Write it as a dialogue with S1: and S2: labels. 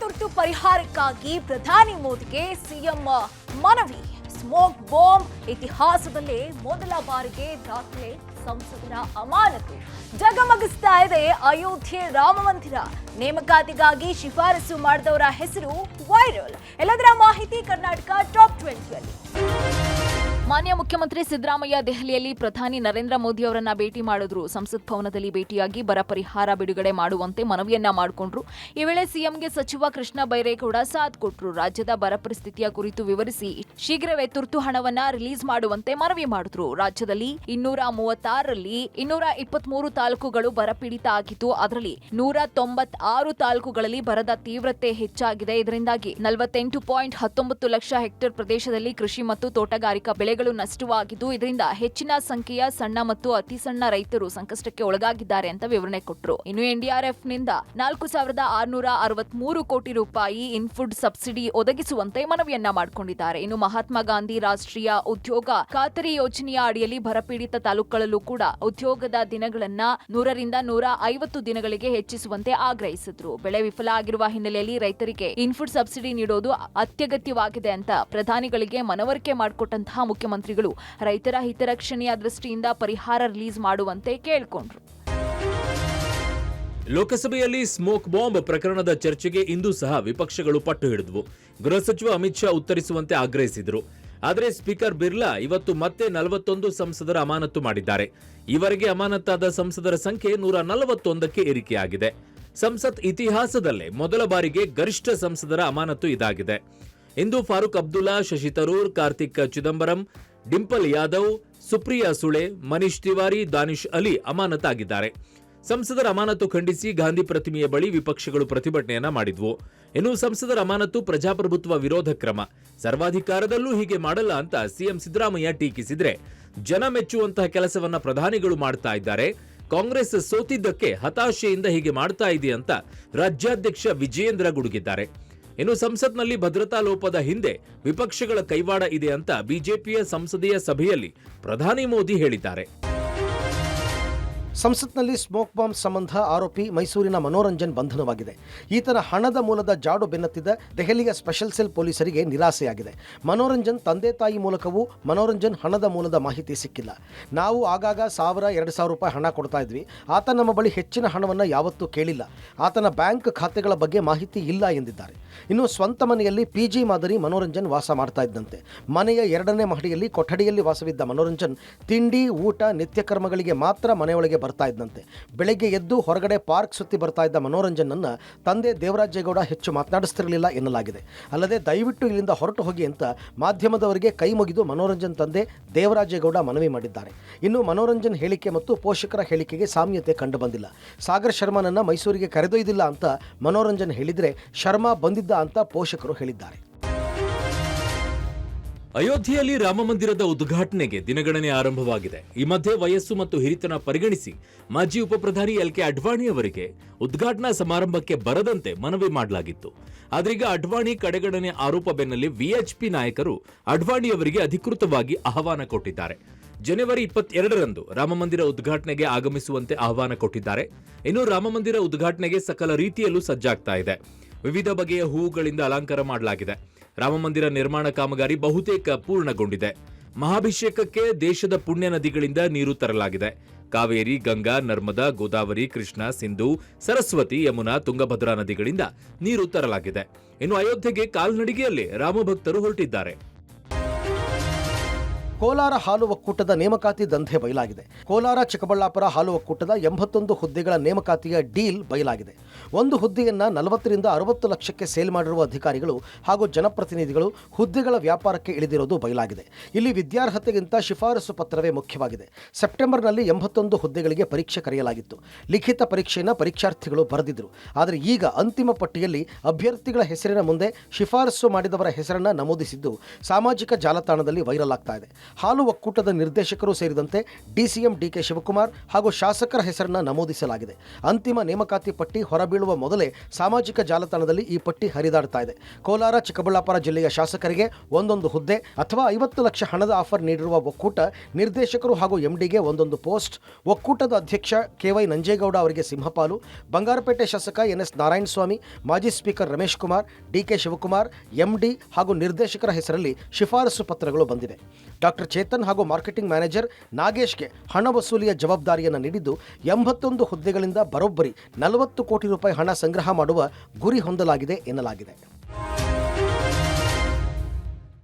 S1: ತುರ್ತು ಪರಿಹಾರಕ್ಕಾಗಿ ಪ್ರಧಾನಿ ಮೋದಿಗೆ ಸಿಎಂ ಮನವಿ. ಸ್ಮೋಕ್ ಬಾಂಬ್ ಇತಿಹಾಸದಲ್ಲೇ ಮೊದಲ ಬಾರಿಗೆ ದಾಖಲೆ ಸಂಸದರ ಅಮಾನತು. ಜಗಮಗಿಸ್ತಾ ಇದೆ ಅಯೋಧ್ಯೆ ರಾಮ ಮಂದಿರ. ನೇಮಕಾತಿಗಾಗಿ ಶಿಫಾರಸು ಮಾಡಿದವರ ಹೆಸರು ವೈರಲ್. ಎಲ್ಲದರ ಮಾಹಿತಿ ಕರ್ನಾಟಕ ಟಾಪ್ 20ಯಲ್ಲಿ. ಮಾನ್ಯ ಮುಖ್ಯಮಂತ್ರಿ ಸಿದ್ದರಾಮಯ್ಯ ದೆಹಲಿಯಲ್ಲಿ ಪ್ರಧಾನಿ ನರೇಂದ್ರ ಮೋದಿ ಅವರನ್ನ ಭೇಟಿ ಮಾಡಿದ್ರು. ಸಂಸತ್ ಭವನದಲ್ಲಿ ಭೇಟಿಯಾಗಿ ಬರ ಪರಿಹಾರ ಬಿಡುಗಡೆ ಮಾಡುವಂತೆ ಮನವಿಯನ್ನ ಮಾಡಿಕೊಂಡ್ರು. ಈ ವೇಳೆ ಸಿಎಂಗೆ ಸಚಿವ ಕೃಷ್ಣ ಬೈರೇಗೌಡ ಸಾಥ್ ಕೊಟ್ಟರು. ರಾಜ್ಯದ ಬರ ಪರಿಸ್ಥಿತಿಯ ಕುರಿತು ವಿವರಿಸಿ ಶೀಘ್ರವೇ ತುರ್ತು ಹಣವನ್ನ ರಿಲೀಸ್ ಮಾಡುವಂತೆ ಮನವಿ ಮಾಡಿದ್ರು. ರಾಜ್ಯದಲ್ಲಿ 236ರಲ್ಲಿ 223 ತಾಲೂಕುಗಳು ಬರಪೀಡಿತ ಆಗಿದ್ದು, ಅದರಲ್ಲಿ 196 ತಾಲೂಕುಗಳಲ್ಲಿ ಬರದ ತೀವ್ರತೆ ಹೆಚ್ಚಾಗಿದೆ. ಇದರಿಂದಾಗಿ 48.19 ಲಕ್ಷ ಹೆಕ್ಟೇರ್ ಪ್ರದೇಶದಲ್ಲಿ ಕೃಷಿ ಮತ್ತು ತೋಟಗಾರಿಕಾ ಬೆಳೆಗಳು ನಷ್ಟವಾಗಿದ್ದು, ಇದರಿಂದ ಹೆಚ್ಚಿನ ಸಂಖ್ಯೆಯ ಸಣ್ಣ ಮತ್ತು ಅತಿ ಸಣ್ಣ ರೈತರು ಸಂಕಷ್ಟಕ್ಕೆ ಒಳಗಾಗಿದ್ದಾರೆ ಅಂತ ವಿವರಣೆ ಕೊಟ್ಟರು. ಇನ್ನು ಎನ್ಡಿಆರ್ಎಫ್ ನಿಂದ 4,663 ಕೋಟಿ ರೂಪಾಯಿ ಇನ್ಫುಡ್ ಸಬ್ಸಿಡಿ ಒದಗಿಸುವಂತೆ ಮನವಿಯನ್ನ ಮಾಡಿಕೊಂಡಿದ್ದಾರೆ. ಇನ್ನು ಮಹಾತ್ಮ ಗಾಂಧಿ ರಾಷ್ಟ್ರೀಯ ಉದ್ಯೋಗ ಖಾತರಿ ಯೋಜನೆಯ ಅಡಿಯಲ್ಲಿ ಬರಪೀಡಿತ ತಾಲೂಕುಗಳಲ್ಲೂ ಕೂಡ ಉದ್ಯೋಗದ ದಿನಗಳನ್ನ 100ರಿಂದ 150 ದಿನಗಳಿಗೆ ಹೆಚ್ಚಿಸುವಂತೆ ಆಗ್ರಹಿಸಿದ್ರು. ಬೆಳೆ ವಿಫಲ ಆಗಿರುವ ಹಿನ್ನೆಲೆಯಲ್ಲಿ ರೈತರಿಗೆ ಇನ್ಫುಡ್ ಸಬ್ಸಿಡಿ ನೀಡೋದು ಅತ್ಯಗತ್ಯವಾಗಿದೆ ಅಂತ ಪ್ರಧಾನಿಗಳಿಗೆ ಮನವರಿಕೆ ಮಾಡಿಕೊಟ್ಟಂತಹ ಮುಖ್ಯಮಂತ್ರಿಗಳು ರೈತರ ಹಿತರಕ್ಷಣೆಯ ದೃಷ್ಟಿಯಿಂದ ಪರಿಹಾರ ರಿಲೀಸ್ ಮಾಡುವಂತೆ ಕೇಳಿಕೊಂಡ್ರು.
S2: ಲೋಕಸಭೆಯಲ್ಲಿ ಸ್ಮೋಕ್ ಬಾಂಬ್ ಪ್ರಕರಣದ ಚರ್ಚೆಗೆ ಇಂದು ಸಹ ವಿಪಕ್ಷಗಳು ಪಟ್ಟು ಹಿಡಿದವು. ಗೃಹ ಸಚಿವ ಅಮಿತ್ ಶಾ ಉತ್ತರಿಸುವಂತೆ ಆಗ್ರಹಿಸಿದರು. ಆದರೆ ಸ್ಪೀಕರ್ ಬಿರ್ಲಾ ಇವತ್ತು ಮತ್ತೆ 41 ಸಂಸದರ ಅಮಾನತು ಮಾಡಿದ್ದಾರೆ. ಈವರೆಗೆ ಅಮಾನತಾದ ಸಂಸದರ ಸಂಖ್ಯೆ 141ಕ್ಕೆ ಏರಿಕೆಯಾಗಿದೆ. ಸಂಸತ್ ಇತಿಹಾಸದಲ್ಲೇ ಮೊದಲ ಬಾರಿಗೆ ಗರಿಷ್ಠ ಸಂಸದರ ಅಮಾನತು ಇದಾಗಿದೆ. ಇಂದು ಫಾರೂಕ್ ಅಬ್ದುಲ್ಲಾ, ಶಶಿ ತರೂರ್, ಕಾರ್ತಿಕ್ ಚಿದಂಬರಂ, ಡಿಂಪಲ್ ಯಾದವ್, ಸುಪ್ರಿಯಾ ಸುಳೆ, ಮನೀಶ್ ತಿವಾರಿ, ದಾನಿಶ್ ಅಲಿ ಅಮಾನತಾಗಿದ್ದಾರೆ. ಸಂಸದರ ಅಮಾನತು ಖಂಡಿಸಿ ಗಾಂಧಿ ಪ್ರತಿಮೆಯ ಬಳಿ ವಿಪಕ್ಷಗಳು ಪ್ರತಿಭಟನೆಯನ್ನ ಮಾಡಿದ್ವು. ಇನ್ನು ಸಂಸದರ ಅಮಾನತು ಪ್ರಜಾಪ್ರಭುತ್ವ ವಿರೋಧ ಕ್ರಮ, ಸರ್ವಾಧಿಕಾರದಲ್ಲೂ ಹೀಗೆ ಮಾಡಲ್ಲ ಅಂತ ಸಿಎಂ ಸಿದ್ದರಾಮಯ್ಯ ಟೀಕಿಸಿದ್ರೆ, ಜನ ಮೆಚ್ಚುವಂತಹ ಕೆಲಸವನ್ನ ಪ್ರಧಾನಿಗಳು ಮಾಡ್ತಾ ಇದ್ದಾರೆ, ಕಾಂಗ್ರೆಸ್ ಸೋತಿದ್ದಕ್ಕೆ ಹತಾಶೆಯಿಂದ ಹೀಗೆ ಮಾಡ್ತಾ ಇದೆ ಅಂತ ರಾಜ್ಯಾಧ್ಯಕ್ಷ ವಿಜಯೇಂದ್ರ ಗುಡುಗಿದ್ದಾರೆ. ಇನ್ನು ಸಂಸತ್ನಲ್ಲಿ ಭದ್ರತಾ ಲೋಪದ ಹಿಂದೆ ವಿಪಕ್ಷಗಳ ಕೈವಾಡ ಇದೆ ಅಂತ ಬಿಜೆಪಿಯ ಸಂಸದೀಯ ಸಭೆಯಲ್ಲಿ ಪ್ರಧಾನಿ ಮೋದಿ ಹೇಳಿದ್ದಾರೆ.
S3: ಸಂಸತ್ನಲ್ಲಿ ಸ್ಮೋಕ್ ಬಾಂಬ್ ಸಂಬಂಧ ಆರೋಪಿ ಮೈಸೂರಿನ ಮನೋರಂಜನ್ ಬಂಧನವಾಗಿದೆ. ಈತನ ಹಣದ ಮೂಲದ ಜಾಡು ಬೆನ್ನತ್ತಿದ್ದ ದೆಹಲಿಯ ಸ್ಪೆಷಲ್ ಸೆಲ್ ಪೊಲೀಸರಿಗೆ ನಿರಾಸೆಯಾಗಿದೆ. ಮನೋರಂಜನ್ ತಂದೆ ತಾಯಿ ಮೂಲಕವೂ ಮನೋರಂಜನ್ ಹಣದ ಮೂಲದ ಮಾಹಿತಿ ಸಿಕ್ಕಿಲ್ಲ. ನಾವು ಆಗಾಗ 1,000-2,000 ರೂಪಾಯಿ ಹಣ ಕೊಡ್ತಾ ಇದ್ವಿ. ಆತ ನಮ್ಮ ಬಳಿ ಹೆಚ್ಚಿನ ಹಣವನ್ನು ಯಾವತ್ತೂ ಕೇಳಿಲ್ಲ. ಆತನ ಬ್ಯಾಂಕ್ ಖಾತೆಗಳ ಬಗ್ಗೆ ಮಾಹಿತಿ ಇಲ್ಲ ಎಂದಿದ್ದಾರೆ. ಇನ್ನು ಸ್ವಂತ ಮನೆಯಲ್ಲಿ ಪಿಜಿ ಮಾದರಿ ಮನೋರಂಜನ್ ವಾಸ ಮಾಡ್ತಾ ಇದ್ದಂತೆ. ಮನೆಯ 2ನೇ ಮಹಡಿಯಲ್ಲಿ ಕೊಠಡಿಯಲ್ಲಿ ವಾಸವಿದ್ದ ಮನೋರಂಜನ್ ತಿಂಡಿ, ಊಟ, ನಿತ್ಯಕರ್ಮಗಳಿಗೆ ಮಾತ್ರ ಮನೆಯೊಳಗೆ ಬರ್ತಾ ಇದ್ದಂತೆ. ಬೆಳಗ್ಗೆ ಎದ್ದು ಹೊರಗಡೆ ಪಾರ್ಕ್ ಸುತ್ತಿ ಬರ್ತಾ ಇದ್ದ ಮನೋರಂಜನ್ನನ್ನು ತಂದೆ ದೇವರಾಜೇಗೌಡ ಹೆಚ್ಚು ಮಾತನಾಡಿಸ್ತಿರಲಿಲ್ಲ ಎನ್ನಲಾಗಿದೆ. ಅಲ್ಲದೆ ದಯವಿಟ್ಟು ಇಲ್ಲಿಂದ ಹೊರಟು ಹೋಗಿ ಅಂತ ಮಾಧ್ಯಮದವರಿಗೆ ಕೈ ಮುಗಿದು ಮನೋರಂಜನ್ ತಂದೆ ದೇವರಾಜೇಗೌಡ ಮನವಿ ಮಾಡಿದ್ದಾರೆ. ಇನ್ನು ಮನೋರಂಜನ್ ಹೇಳಿಕೆ ಮತ್ತು ಪೋಷಕರ ಹೇಳಿಕೆಗೆ ಸಾಮ್ಯತೆ ಕಂಡುಬಂದಿಲ್ಲ. ಸಾಗರ್ ಶರ್ಮಾನನ್ನ ಮೈಸೂರಿಗೆ ಕರೆದೊಯ್ದಿಲ್ಲ ಅಂತ ಮನೋರಂಜನ್ ಹೇಳಿದರೆ, ಶರ್ಮಾ ಬಂದಿದ್ದ ಅಂತ ಪೋಷಕರು ಹೇಳಿದ್ದಾರೆ.
S2: ಅಯೋಧ್ಯೆಯಲ್ಲಿ ರಾಮ ಮಂದಿರದ ಉದ್ಘಾಟನೆಗೆ ದಿನಗಣನೆ ಆರಂಭವಾಗಿದೆ. ಈ ಮಧ್ಯೆ ವಯಸ್ಸು ಮತ್ತು ಹಿರಿತನ ಪರಿಗಣಿಸಿ ಮಾಜಿ ಉಪಪ್ರಧಾನಿ ಎಲ್.ಕೆ. ಅಡ್ವಾಣಿ ಅವರಿಗೆ ಉದ್ಘಾಟನಾ ಸಮಾರಂಭಕ್ಕೆ ಬರದಂತೆ ಮನವಿ ಮಾಡಲಾಗಿತ್ತು. ಆದ್ರೀಗ ಅಡ್ವಾಣಿ ಕಡೆಗಣನೆ ಆರೋಪ ಬೆನ್ನಲ್ಲೇ ವಿಎಚ್ಪಿ ನಾಯಕರು ಅಡ್ವಾಣಿ ಅವರಿಗೆ ಅಧಿಕೃತವಾಗಿ ಆಹ್ವಾನ ಕೊಟ್ಟಿದ್ದಾರೆ. ಜನವರಿ 22ರಂದು ರಾಮಮಂದಿರ ಉದ್ಘಾಟನೆಗೆ ಆಗಮಿಸುವಂತೆ ಆಹ್ವಾನ ಕೊಟ್ಟಿದ್ದಾರೆ. ಇನ್ನು ರಾಮಮಂದಿರ ಉದ್ಘಾಟನೆಗೆ ಸಕಲ ರೀತಿಯಲ್ಲೂ ಸಜ್ಜಾಗ್ತಾ ಇದೆ. ವಿವಿಧ ಬಗೆಯ ಹೂವುಗಳಿಂದ ಅಲಂಕಾರ ಮಾಡಲಾಗಿದೆ. ರಾಮಮಂದಿರ ನಿರ್ಮಾಣ ಕಾಮಗಾರಿ ಬಹುತೇಕ ಪೂರ್ಣಗೊಂಡಿದೆ. ಮಹಾಭಿಷೇಕಕ್ಕೆ ದೇಶದ ಪುಣ್ಯ ನದಿಗಳಿಂದ ನೀರು ತರಲಾಗಿದೆ. ಕಾವೇರಿ, ಗಂಗಾ, ನರ್ಮದಾ, ಗೋದಾವರಿ, ಕೃಷ್ಣ, ಸಿಂಧು, ಸರಸ್ವತಿ, ಯಮುನಾ, ತುಂಗಭದ್ರಾ ನದಿಗಳಿಂದ ನೀರು ತರಲಾಗಿದೆ. ಇನ್ನು ಅಯೋಧ್ಯೆಗೆ ಕಾಲ್ನಡಿಗೆಯಲ್ಲೇ ರಾಮಭಕ್ತರು ಹೊರಟಿದ್ದಾರೆ.
S3: ಕೋಲಾರ ಹಾಲು ಒಕ್ಕೂಟದ ನೇಮಕಾತಿ ದಂಧೆ ಬಯಲಾಗಿದೆ. ಕೋಲಾರ ಚಿಕ್ಕಬಳ್ಳಾಪುರ ಹಾಲು ಒಕ್ಕೂಟದ 81 ಹುದ್ದೆಗಳ ನೇಮಕಾತಿಯ ಡೀಲ್ ಬಯಲಾಗಿದೆ. ಒಂದು ಹುದ್ದೆಯನ್ನು 40ರಿಂದ 60 ಲಕ್ಷಕ್ಕೆ ಸೇಲ್ ಮಾಡಿರುವ ಅಧಿಕಾರಿಗಳು ಹಾಗೂ ಜನಪ್ರತಿನಿಧಿಗಳು ಹುದ್ದೆಗಳ ವ್ಯಾಪಾರಕ್ಕೆ ಇಳಿದಿರೋದು ಬಯಲಾಗಿದೆ. ಇಲ್ಲಿ ವಿದ್ಯಾರ್ಹತೆಗಿಂತ ಶಿಫಾರಸು ಪತ್ರವೇ ಮುಖ್ಯವಾಗಿದೆ. ಸೆಪ್ಟೆಂಬರ್ನಲ್ಲಿ 81 ಹುದ್ದೆಗಳಿಗೆ ಪರೀಕ್ಷೆ ಕರೆಯಲಾಗಿತ್ತು. ಲಿಖಿತ ಪರೀಕ್ಷೆಯನ್ನು ಪರೀಕ್ಷಾರ್ಥಿಗಳು ಬರೆದಿದ್ದರು. ಆದರೆ ಈಗ ಅಂತಿಮ ಪಟ್ಟಿಯಲ್ಲಿ ಅಭ್ಯರ್ಥಿಗಳ ಹೆಸರಿನ ಮುಂದೆ ಶಿಫಾರಸು ಮಾಡಿದವರ ಹೆಸರನ್ನು ನಮೂದಿಸಿದ್ದು ಸಾಮಾಜಿಕ ಜಾಲತಾಣದಲ್ಲಿ ವೈರಲ್ ಆಗ್ತಾ ಇದೆ. ಹಾಲು ಒಕ್ಕೂಟದ ನಿರ್ದೇಶಕರು ಸೇರಿದಂತೆ ಡಿಸಿಎಂ ಡಿಕೆ ಶಿವಕುಮಾರ್ ಹಾಗೂ ಶಾಸಕರ ಹೆಸರನ್ನು ನಮೂದಿಸಲಾಗಿದೆ. ಅಂತಿಮ ನೇಮಕಾತಿ ಪಟ್ಟಿ ಹೊರಬೀಳುವ ಮೊದಲೇ ಸಾಮಾಜಿಕ ಜಾಲತಾಣದಲ್ಲಿ ಈ ಪಟ್ಟಿ ಹರಿದಾಡ್ತಾ ಇದೆ. ಕೋಲಾರ, ಚಿಕ್ಕಬಳ್ಳಾಪುರ ಜಿಲ್ಲೆಯ ಶಾಸಕರಿಗೆ ಒಂದೊಂದು ಹುದ್ದೆ ಅಥವಾ 50 ಲಕ್ಷ ಹಣದ ಆಫರ್ ನೀಡಿರುವ ಒಕ್ಕೂಟ ನಿರ್ದೇಶಕರು ಹಾಗೂ ಎಂಡಿಗೆ ಒಂದೊಂದು ಪೋಸ್ಟ್, ಒಕ್ಕೂಟದ ಅಧ್ಯಕ್ಷ KY ನಂಜೇಗೌಡ ಅವರಿಗೆ ಸಿಂಹಪಾಲು, ಬಂಗಾರಪೇಟೆ ಶಾಸಕ NS ನಾರಾಯಣಸ್ವಾಮಿ, ಮಾಜಿ speaker Ramesh Kumar, DK Shivakumar, MD ಹಾಗೂ ನಿರ್ದೇಶಕರ ಹೆಸರಲ್ಲಿ ಶಿಫಾರಸು ಪತ್ರಗಳು ಬಂದಿವೆ. ಡಾಕ್ಟರ್ ಚೇತನ್ ಹಾಗೂ ಮಾರ್ಕೆಟಿಂಗ್ ಮ್ಯಾನೇಜರ್ ನಾಗೇಶ್ಗೆ ಹಣ ವಸೂಲಿಯ ಜವಾಬ್ದಾರಿಯನ್ನು ನೀಡಿದ್ದು 81 ಹುದ್ದೆಗಳಿಂದ ಬರೋಬ್ಬರಿ 40 ಕೋಟಿ ರೂಪಾಯಿ ಹಣ ಸಂಗ್ರಹ ಮಾಡುವ ಗುರಿ ಹೊಂದಲಾಗಿದೆ ಎನ್ನಲಾಗಿದೆ.